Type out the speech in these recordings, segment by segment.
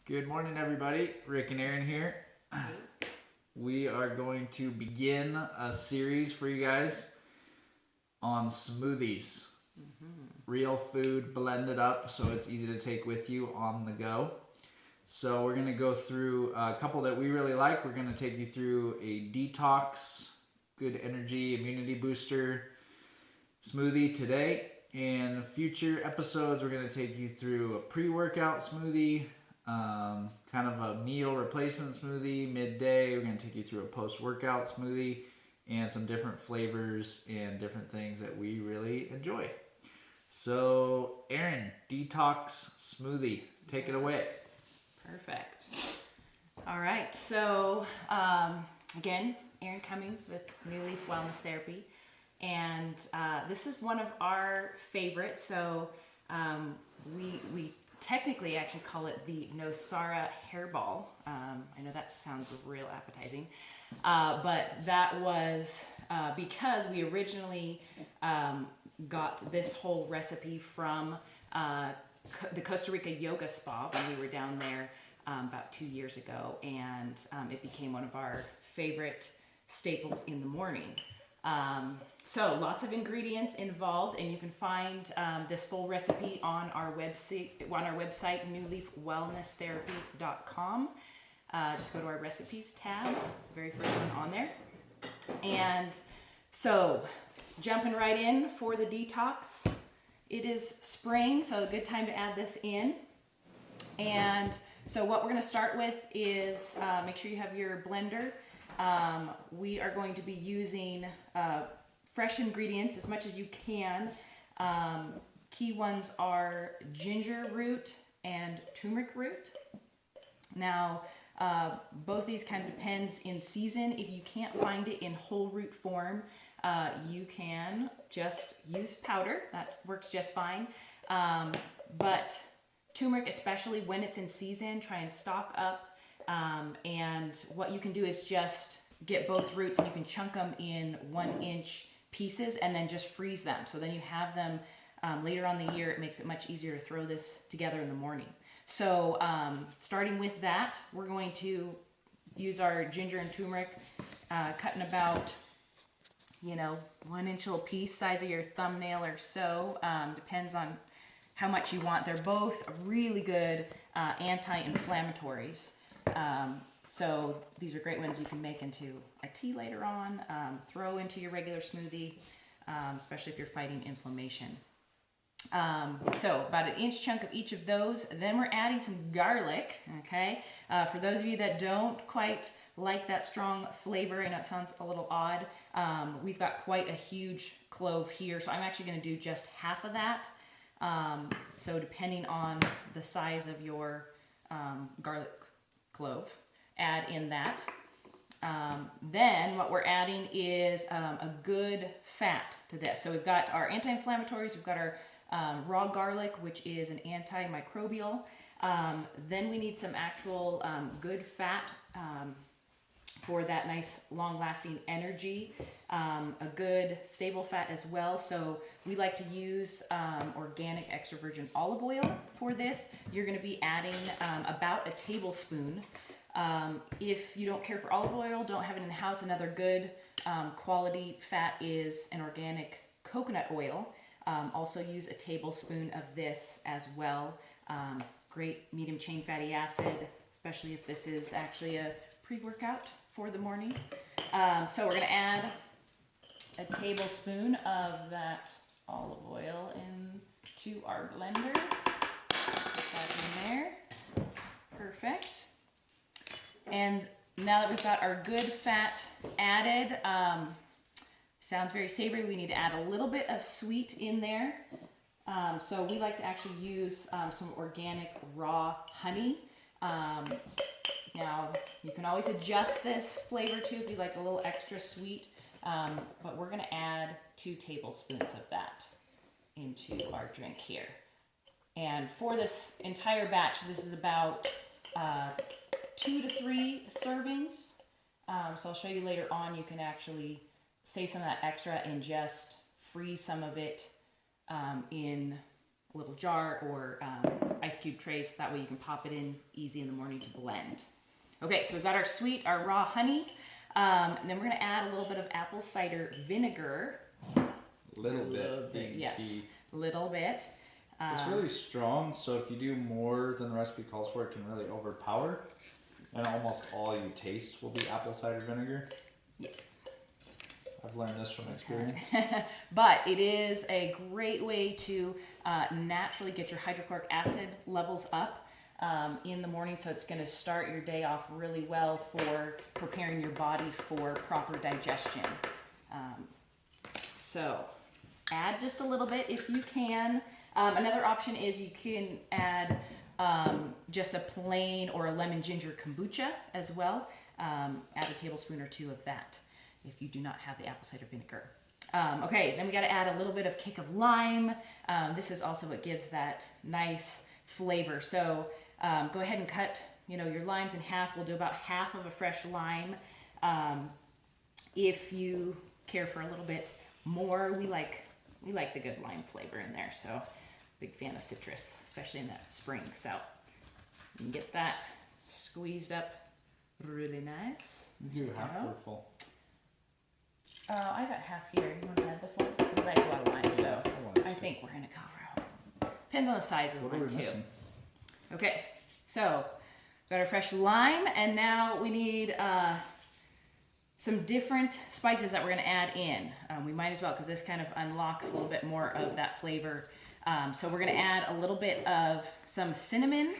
Good morning, everybody. Rick and Erin here. We are going to begin a series for you guys on smoothies. Real food blended up so it's easy to take with you on the go. So we're going to go through a couple that we really like. We're going to take you through a detox, good energy, immunity booster smoothie today. In future episodes, we're going to take you through a pre-workout smoothie, kind of a meal replacement smoothie. Midday, we're going to take you through a post-workout smoothie and some different flavors and different things that we really enjoy. So, Erin, detox smoothie, take it away. Perfect. All right, so again, Erin Cummings with New Leaf Wellness Therapy, and this is one of our favorites. So we technically actually call it the Nosara Hairball. I know that sounds real appetizing, but that was because we originally got this whole recipe from the Costa Rica yoga spa when we were down there about 2 years ago, and it became one of our favorite staples in the morning. So lots of ingredients involved, and you can find this full recipe on our website, newleafwellnesstherapy.com. Just go to our recipes tab. It's the very first one on there. And so jumping right in for the detox. It is spring, so a good time to add this in. And so what we're going to start with is make sure you have your blender. We are going to be using fresh ingredients as much as you can. Key ones are ginger root and turmeric root. Now, both these kind of depends in season. If you can't find it in whole root form, you can just use powder. That works just fine. But turmeric, especially when it's in season, try and stock up. And what you can do is just get both roots, and you can chunk them in 1-inch pieces and then just freeze them. So then you have them later on the year. It makes it much easier to throw this together in the morning. So starting with that, we're going to use our ginger and turmeric, cutting about 1-inch little piece, size of your thumbnail or so. Depends on how much you want. They're both really good anti-inflammatories. So these are great ones you can make into a tea later on, throw into your regular smoothie, especially if you're fighting inflammation. So about 1-inch chunk of each of those. Then we're adding some garlic, okay? For those of you that don't quite like that strong flavor, I know it sounds a little odd. We've got quite a huge clove here, so I'm actually going to do just half of that. So depending on the size of your garlic clove, add in that. Then what we're adding is a good fat to this. So we've got our anti-inflammatories, we've got our raw garlic, which is an antimicrobial. Then we need some actual good fat for that nice long-lasting energy. A good stable fat as well. So we like to use organic extra virgin olive oil for this. You're going to be adding about a tablespoon. If you don't care for olive oil, don't have it in the house, another good quality fat is an organic coconut oil. Also use a tablespoon of this as well. Great medium chain fatty acid, especially if this is actually a pre-workout for the morning. So we're going to add a tablespoon of that olive oil into our blender. Put that in there. Perfect. And now that we've got our good fat added, sounds very savory. We need to add a little bit of sweet in there. So we like to actually use some organic raw honey. Now, you can always adjust this flavor too if you like a little extra sweet, but we're going to add 2 tablespoons of that into our drink here. And for this entire batch, this is about 2 to 3 servings. So I'll show you later on. You can actually save some of that extra and just freeze some of it in little jar or ice cube trays. That way you can pop it in easy in the morning to blend. Okay, so we've got our sweet, our raw honey. And then we're going to add a little bit of apple cider vinegar. Little bit. Yes, a little bit. It's really strong, so if you do more than the recipe calls for, it can really overpower. And almost all you taste will be apple cider vinegar. Yeah. I've learned this from experience. But it is a great way to naturally get your hydrochloric acid levels up in the morning. So it's going to start your day off really well for preparing your body for proper digestion. So add just a little bit if you can. Another option is you can add just a plain or a lemon ginger kombucha as well. Add a tablespoon or two of that if you do not have the apple cider vinegar. Okay, then we got to add a little bit of kick of lime. This is also what gives that nice flavor. So go ahead and cut, your limes in half. We'll do about half of a fresh lime. If you care for a little bit more, we like the good lime flavor in there. So big fan of citrus, especially in that spring. So you can get that squeezed up really nice. You do half or full? I got half here. You want to add the full? We like a lot of lime, so I think we're going to cover. Depends on the size of the lime, too. Missing? Okay, so got our fresh lime, and now we need some different spices that we're going to add in. We might as well, because this kind of unlocks a little bit more of that flavor. So we're going to add a little bit of some cinnamon,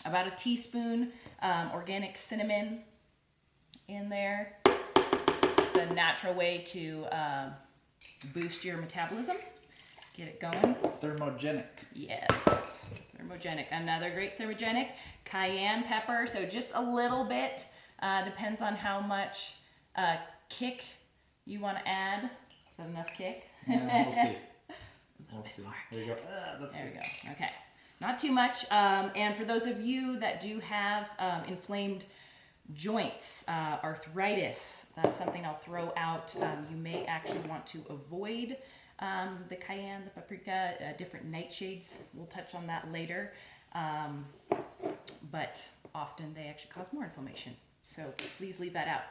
about a teaspoon organic cinnamon in there. It's a natural way to boost your metabolism, get it going. Thermogenic. Yes, thermogenic. Another great thermogenic. Cayenne pepper, so just a little bit. Depends on how much kick you want to add. Is that enough kick? Yeah, we'll see. We'll see. There you go. There we go. Okay. Not too much. And for those of you that do have inflamed joints, arthritis, that's something I'll throw out. You may actually want to avoid the cayenne, the paprika, different nightshades. We'll touch on that later. But often they actually cause more inflammation. So please leave that out.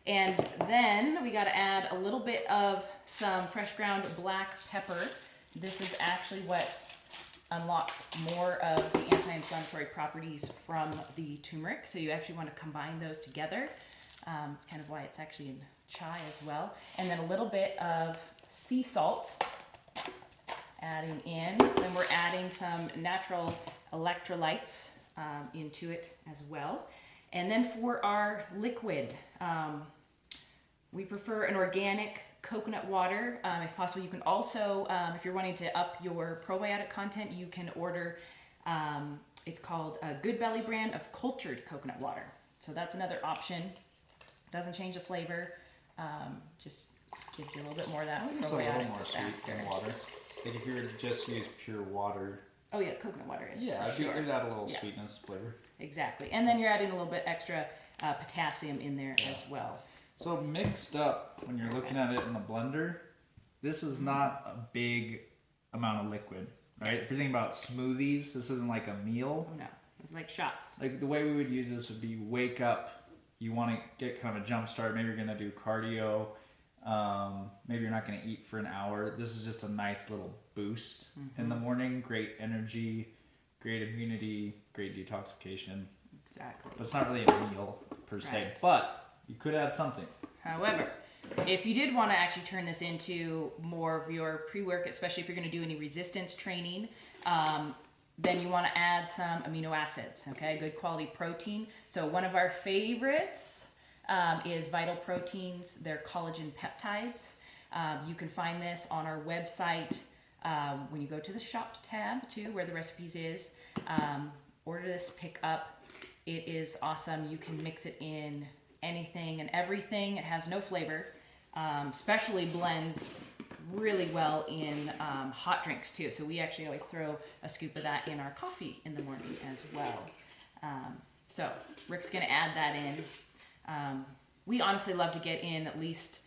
And then we got to add a little bit of some fresh ground black pepper. This is actually what unlocks more of the anti-inflammatory properties from the turmeric. So you actually want to combine those together. It's kind of why it's actually in chai as well. And then a little bit of sea salt adding in. Then we're adding some natural electrolytes into it as well. And then for our liquid, we prefer an organic coconut water. If possible, you can also, if you're wanting to up your probiotic content, you can order, it's called a Good Belly brand of cultured coconut water. So that's another option. Doesn't change the flavor, just gives you a little bit more of that I think it's a little more sweet than water. Like if you were to just use pure water. Oh yeah, coconut water is. Yeah, for sure. it'd add a little sweetness flavor. Exactly. And then you're adding a little bit extra potassium in there as well. So mixed up, when you're looking at it in a blender, this is not a big amount of liquid, right? If you're thinking about smoothies, this isn't like a meal. Oh no, it's like shots. Like the way we would use this would be wake up, you want to get kind of a jump start, maybe you're going to do cardio, maybe you're not going to eat for an hour. This is just a nice little boost in the morning, great energy, great immunity, great detoxification. Exactly. But it's not really a meal per se, but you could add something. However, if you did want to actually turn this into more of your pre-work, especially if you're going to do any resistance training, then you want to add some amino acids, okay? Good quality protein. So one of our favorites is Vital Proteins. They're collagen peptides. You can find this on our website when you go to the shop tab too, where the recipes is. Order this, pick up. It is awesome. You can mix it in anything and everything. It has no flavor. Especially blends really well in hot drinks too. So we actually always throw a scoop of that in our coffee in the morning as well. So Rick's gonna add that in. We honestly love to get in at least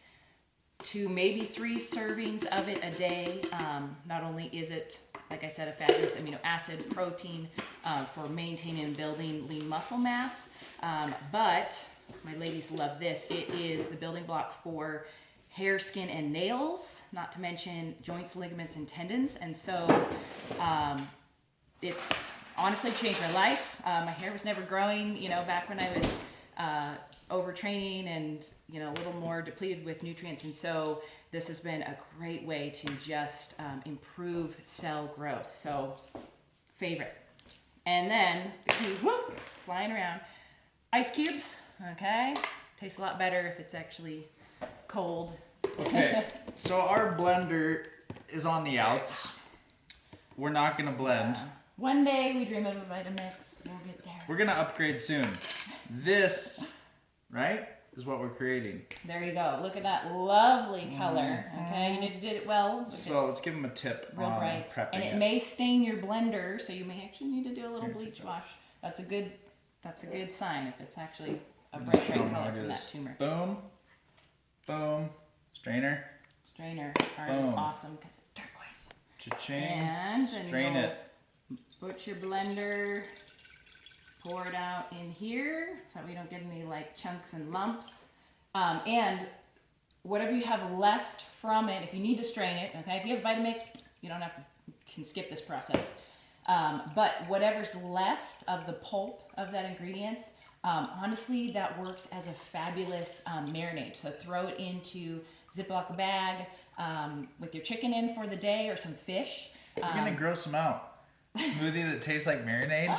2, maybe 3 servings of it a day. Not only is it, like I said, a fabulous amino acid protein for maintaining and building lean muscle mass, but my ladies love this. It is the building block for hair, skin, and nails, not to mention joints, ligaments, and tendons. And so it's honestly changed my life. My hair was never growing, back when I was overtraining and, a little more depleted with nutrients. And so this has been a great way to just improve cell growth. So favorite. And then, whoop, flying around, ice cubes, okay? Tastes a lot better if it's actually cold. Okay, so our blender is on the outs. We're not gonna blend. One day we dream of a Vitamix. We'll get there. We're gonna upgrade soon. This, right, is what we're creating. There you go. Look at that lovely color. Okay, you need to do it well. So let's give them a tip real on bright. prepping And it may stain your blender, so you may actually need to do a little bleach wash. That's a good sign if it's actually a bright color from that turmeric. Boom, boom, strainer. Ours is Boom. awesome because it's turquoise. Cha-ching. And then strain it. Put your blender, pour it out in here so that we don't get any like chunks and lumps. And whatever you have left from it, if you need to strain it, okay, if you have Vitamix, you don't have to, you can skip this process. But whatever's left of the pulp of that ingredients, honestly, that works as a fabulous marinade. So throw it into Ziploc bag with your chicken in for the day or some fish. You're gonna gross them out. Smoothie that tastes like marinade.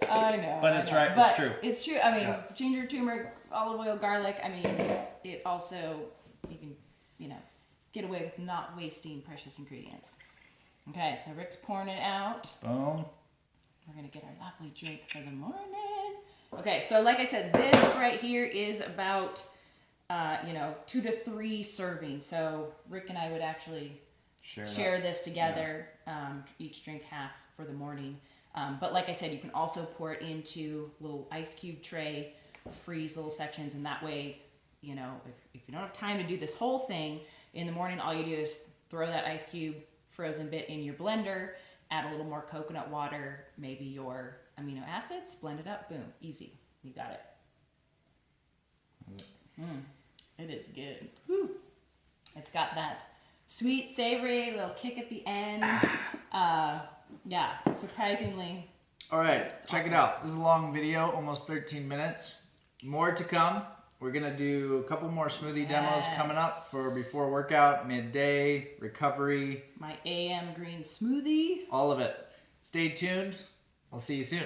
I know. But it's right. But it's true. It's true. I mean, ginger, turmeric, olive oil, garlic. I mean, it also, you can, get away with not wasting precious ingredients. Okay, so Rick's pouring it out. Boom. We're going to get our lovely drink for the morning. Okay, so like I said, this right here is about, 2 to 3 servings. So Rick and I would actually share this together, each drink half for the morning. But like I said, you can also pour it into little ice cube tray, freeze little sections, and that way, if you don't have time to do this whole thing, in the morning all you do is throw that ice cube frozen bit in your blender, add a little more coconut water, maybe your amino acids, blend it up, boom, easy. You got it. It is good. Woo. It's got that sweet, savory little kick at the end. Surprisingly. All right, check it out. This is a long video, almost 13 minutes. More to come. We're gonna do a couple more smoothie demos coming up for before workout, midday, recovery. My AM green smoothie. All of it. Stay tuned. I'll see you soon.